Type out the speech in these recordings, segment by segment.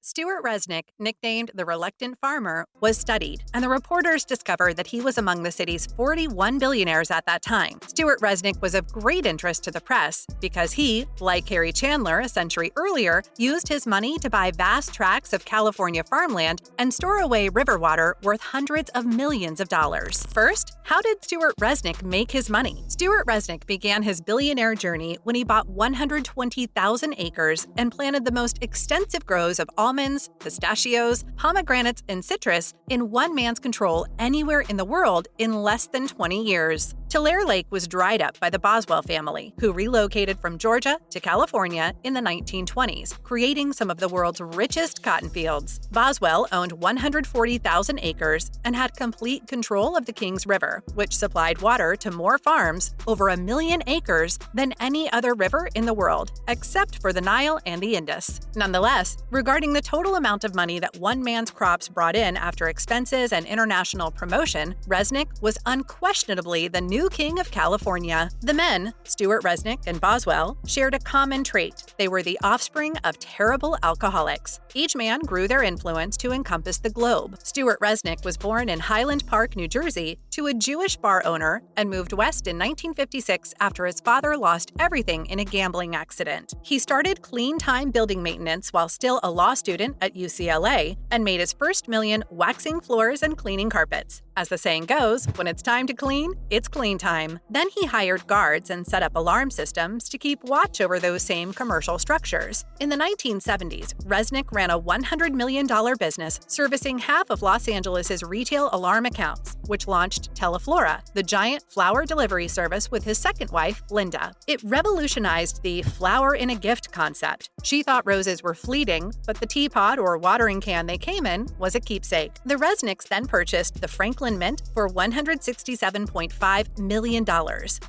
Stuart Resnick, nicknamed the Reluctant Farmer, was studied, and the reporters discovered that he was among the city's 41 billionaires at that time. Stuart Resnick was of great interest to the press because he, like Harry Chandler a century earlier, used his money to buy vast tracts of California farmland and store away river water worth hundreds of millions of dollars. First, how did Stuart Resnick make his money? Stuart Resnick began his billionaire journey when he bought 120,000 acres and planted the most extensive groves of almonds, pistachios, pomegranates, and citrus in one man's control anywhere in the world in less than 20 years. Tulare Lake was dried up by the Boswell family, who relocated from Georgia to California in the 1920s, creating some of the world's richest cotton fields. Boswell owned 140,000 acres and had complete control of the Kings River, which supplied water to more farms, over 1 million acres, than any other river in the world, except for the Nile and the Indus. Nonetheless, regarding the total amount of money that one man's crops brought in after expenses and international promotion, Resnick was unquestionably the new king of California. The men, Stuart Resnick and Boswell, shared a common trait. They were the offspring of terrible alcoholics. Each man grew their influence to encompass the globe. Stuart Resnick was born in Highland Park, New Jersey, to a Jewish bar owner and moved west in 1956 after his father lost everything in a gambling accident. He started clean time building maintenance while still a law student at UCLA and made his first million waxing floors and cleaning carpets. As the saying goes, when it's time to clean, it's clean time. Then he hired guards and set up alarm systems to keep watch over those same commercial structures. In the 1970s, Resnick ran a $100 million business servicing half of Los Angeles' retail alarm accounts, which launched Teleflora, the giant flower delivery service with his second wife, Linda. It revolutionized the flower in a gift concept. She thought roses were fleeting, but the teapot or watering can they came in was a keepsake. The Resnicks then purchased the Franklin Mint for $167.5 million.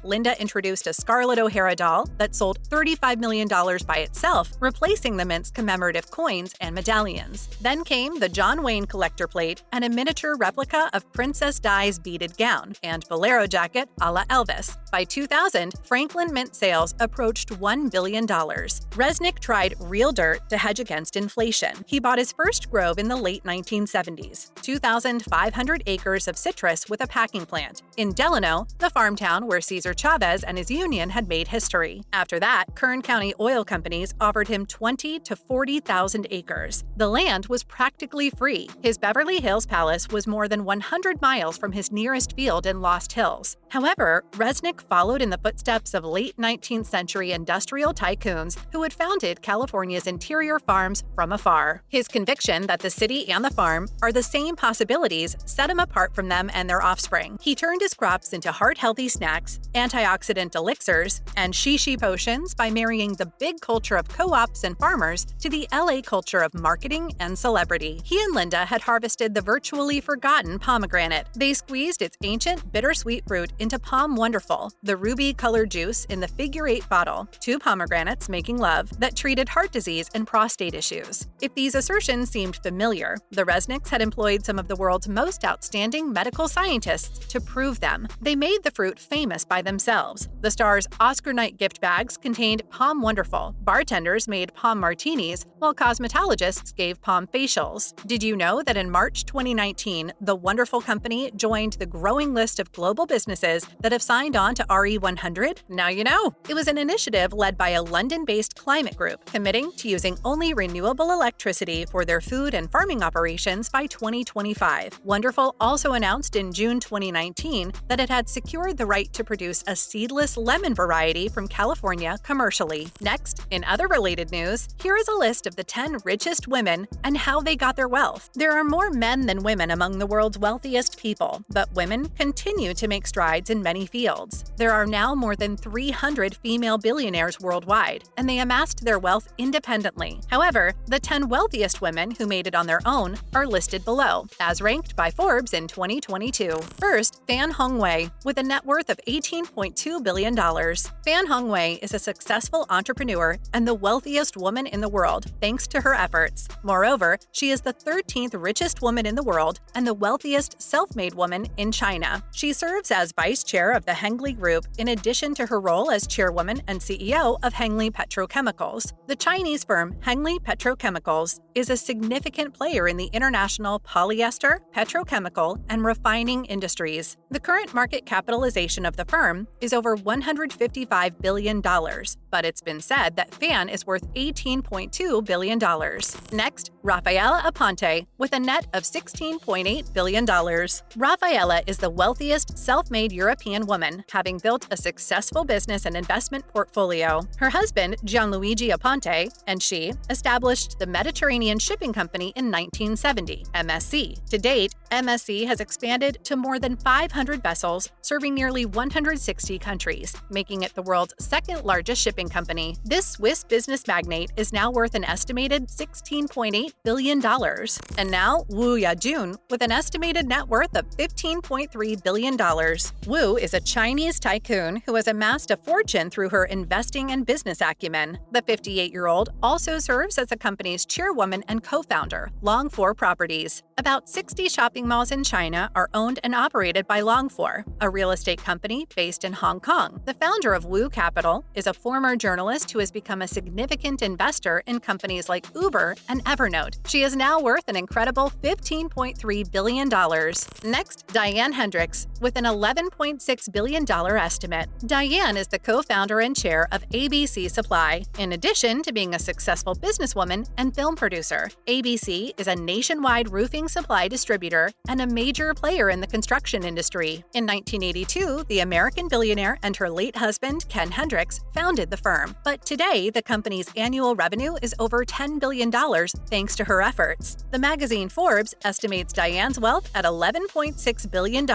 Linda introduced a Scarlett O'Hara doll that sold $35 million by itself, replacing the Mint's commemorative coins and medallions. Then came the John Wayne collector plate and a miniature replica of Princess Di's beaded gown and bolero jacket a la Elvis. By 2000, Franklin Mint sales approached $1 billion. Resnick tried real dirt to hedge against inflation. He bought his first grove in the late 1970s, 2,500 acres of citrus with a packing plant in Delano, the farm town where Cesar Chavez and his union had made history. After that, Kern County oil companies offered him 20,000 to 40,000 acres. The land was practically free. His Beverly Hills palace was more than 100 miles from his nearest field in Lost Hills. However, Resnick followed in the footsteps of late 19th century industrial tycoons who had founded California's interior farms from afar. His conviction that the city and the farm are the same possibilities set him apart from them and their offspring. He turned his crops into heart-healthy snacks, antioxidant elixirs, and shishi potions by marrying the big culture of co-ops and farmers to the LA culture of marketing and celebrity. He and Linda had harvested the virtually forgotten pomegranate. They squeezed its ancient bittersweet fruit into Palm Wonderful, the ruby-colored juice in the figure-8 bottle, 2 pomegranates making love, that treated heart disease and prostate issues. If these assertions seemed familiar, the Resnicks had employed some of the world's most outstanding medical scientists to prove them. They made the fruit famous by themselves. The star's Oscar night gift bags contained Palm Wonderful. Bartenders made Palm martinis, while cosmetologists gave Palm facials. Did you know that in March 2019, the Wonderful Company joined the growing list of global businesses that have signed on to RE100? Now you know. It was an initiative led by a London-based climate group committing to using only renewable electricity for their food and farming operations by 2025. Wonderful also announced in June 2019 that it had secured the right to produce a seedless lemon variety from California commercially. Next, in other related news, here is a list of the 10 richest women and how they got their wealth. There are more men than women among the world's wealthiest people, but women continue to make strides in many fields. There are now more than 300 female billionaires worldwide, and they amassed their wealth independently. However, the 10 wealthiest women who made it on their own are listed below, as ranked by Forbes in 2020. 2022. First, Fan Hongwei, with a net worth of $18.2 billion. Fan Hongwei is a successful entrepreneur and the wealthiest woman in the world, thanks to her efforts. Moreover, she is the 13th richest woman in the world and the wealthiest self-made woman in China. She serves as vice chair of the Hengli Group in addition to her role as chairwoman and CEO of Hengli Petrochemicals. The Chinese firm Hengli Petrochemicals is a significant player in the international polyester, petrochemical, and refining industries. The current market capitalization of the firm is over $155 billion, but it's been said that Fan is worth $18.2 billion. Next, Rafaela Aponte, with a net of $16.8 billion. Rafaela is the wealthiest self-made European woman, having built a successful business and investment portfolio. Her husband, Gianluigi Aponte, and she established the Mediterranean Shipping Company in 1970, MSC. To date, MSC has expanded to more than 500 vessels, serving nearly 160 countries, making it the world's second-largest shipping company. This Swiss business magnate is now worth an estimated $16.8 billion. And now, Wu Yajun, with an estimated net worth of $15.3 billion. Wu is a Chinese tycoon who has amassed a fortune through her investing and business acumen. The 58-year-old also serves as the company's chairwoman and co-founder, Long4 Properties. About 60 shopping malls in China are owned and operated by Long4, a real estate company based in Hong Kong. The founder of Wu Capital is a former journalist who has become a significant investor in companies like Uber and Evernote. She is now worth an incredible $15.3 billion. Next, Diane Hendricks, with an $11.6 billion estimate. Diane is the co-founder and chair of ABC Supply, in addition to being a successful businesswoman and film producer. ABC is a nationwide roofing supply distributor and a major player in the construction industry. In 1982, the American billionaire and her late husband, Ken Hendricks, founded the firm. But today, the company's annual revenue is over $10 billion thanks to her efforts. The magazine Forbes estimates Diane's wealth at $11.6 billion.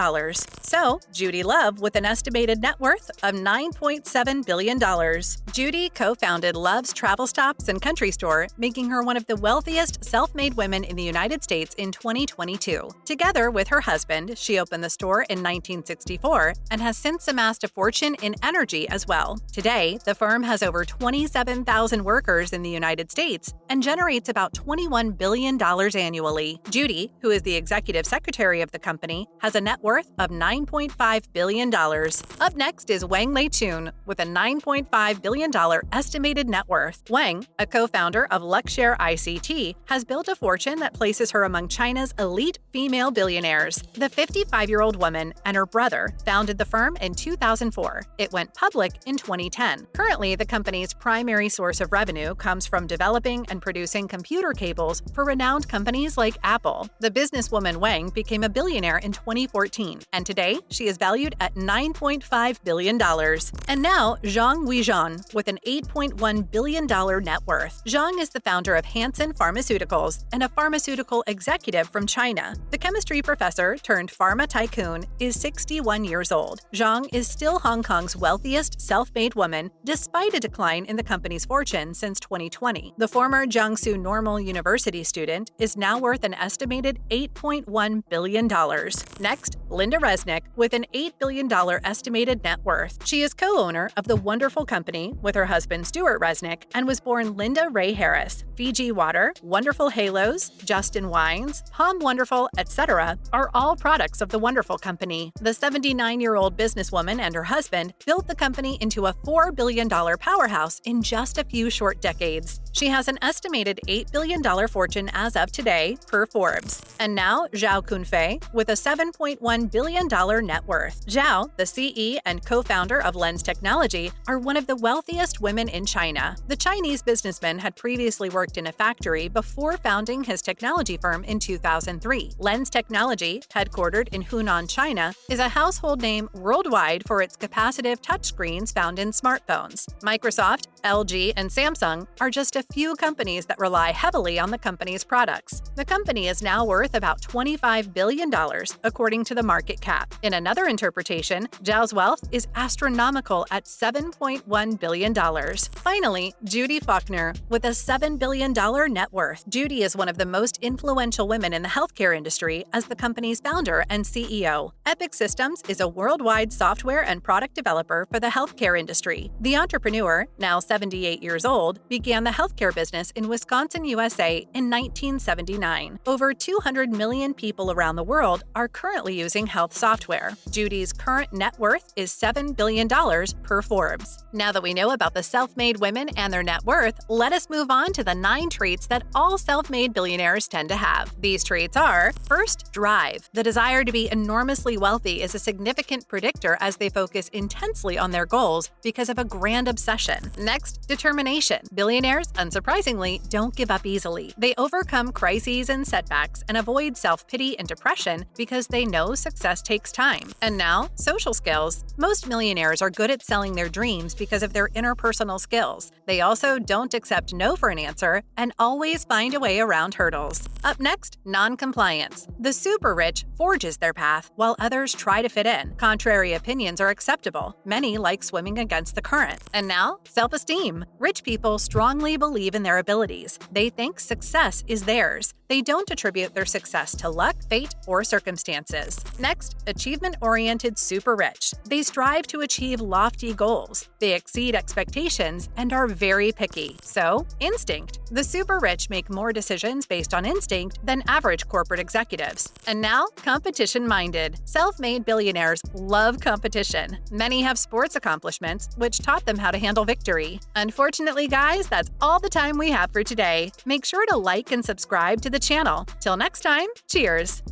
So, Judy Love, with an estimated net worth of $9.7 billion. Judy co-founded Love's Travel Stops and Country Store, making her one of the wealthiest self-made women in the United States in 2022. Together with her husband, she opened the store in 1964 and has since amassed a fortune in energy as well. Today, the firm has over 27,000 workers in the United States and generates about $21 billion annually. Judy, who is the executive secretary of the company, has a net worth of $9.5 billion. Up next is Wang Leichun, with a $9.5 billion estimated net worth. Wang, a co-founder of Luxshare ICT, has built a fortune that places her among China's elite female billionaires. The 55-year-old woman and her brother founded the firm in 2004. It went public in 2010. Currently, the company's primary source of revenue comes from developing and producing computer cables for renowned companies like Apple. The businesswoman Wang became a billionaire in 2014, and today she is valued at $9.5 billion. And now, Zhang Weizhang, with an $8.1 billion net worth. Zhang is the founder of Hansen Pharmaceuticals and a pharmaceutical executive from China. The chemistry professor turned pharma tycoon is 61 years old. Zhang is still Hong Kong's wealthiest self-made woman, despite a decline in the company's fortune since 2020. The former Jiangsu Normal University student is now worth an estimated $8.1 billion. Next, Linda Resnick, with an $8 billion estimated net worth. She is co-owner of the Wonderful Company with her husband Stuart Resnick and was born Linda Ray Harris. Fiji Water, Wonderful Halos, Justin Wines, Palm Wonderful, etc. are all products of the Wonderful Company. The 79-year-old businesswoman and her husband built the company into a $4 billion powerhouse in just a few short decades. She has an estimated $8 billion fortune as of today, per Forbes. And now, Zhao Kunfei, with a $7.1 billion net worth. Zhao, the CE and co-founder of Lens Technology, are one of the wealthiest women in China. The Chinese businessman had previously worked in a factory before founding his technology firm in 2003. Lens Technology, headquartered in Hunan, China, is a household name worldwide for its capacitive touchscreens found in smartphones. Microsoft, LG, and Samsung are just a few companies that rely heavily on the company's products. The company is now worth about $25 billion, according to the market cap. In another interpretation, Zhao's wealth is astronomical at $7.1 billion. Finally, Judy Faulkner, with a $7 billion net worth. Judy is one of the most influential women in the healthcare industry, as the company company's founder and CEO. Epic Systems is a worldwide software and product developer for the healthcare industry. The entrepreneur, now 78 years old, began the healthcare business in Wisconsin, USA in 1979. Over 200 million people around the world are currently using health software. Judy's current net worth is $7 billion per Forbes. Now that we know about the self-made women and their net worth, let us move on to the 9 traits that all self-made billionaires tend to have. These traits are: first, drive. The desire to be enormously wealthy is a significant predictor as they focus intensely on their goals because of a grand obsession. Next, determination. Billionaires, unsurprisingly, don't give up easily. They overcome crises and setbacks and avoid self-pity and depression because they know success takes time. And now, social skills. Most millionaires are good at selling their dreams because of their interpersonal skills. They also don't accept no for an answer and always find a way around hurdles. Up next, non-compliance. The super rich forges their path while others try to fit in. Contrary opinions are acceptable. Many like swimming against the current. And now, self-esteem. Rich people strongly believe in their abilities. They think success is theirs. They don't attribute their success to luck, fate, or circumstances. Next, achievement-oriented super rich. They strive to achieve lofty goals. They exceed expectations and are very picky. So, instinct. The super rich make more decisions based on instinct than average corporate executives. And now, competition-minded. Self-made billionaires love competition. Many have sports accomplishments, which taught them how to handle victory. Unfortunately, guys, that's all the time we have for today. Make sure to like and subscribe to the channel. Till next time, cheers!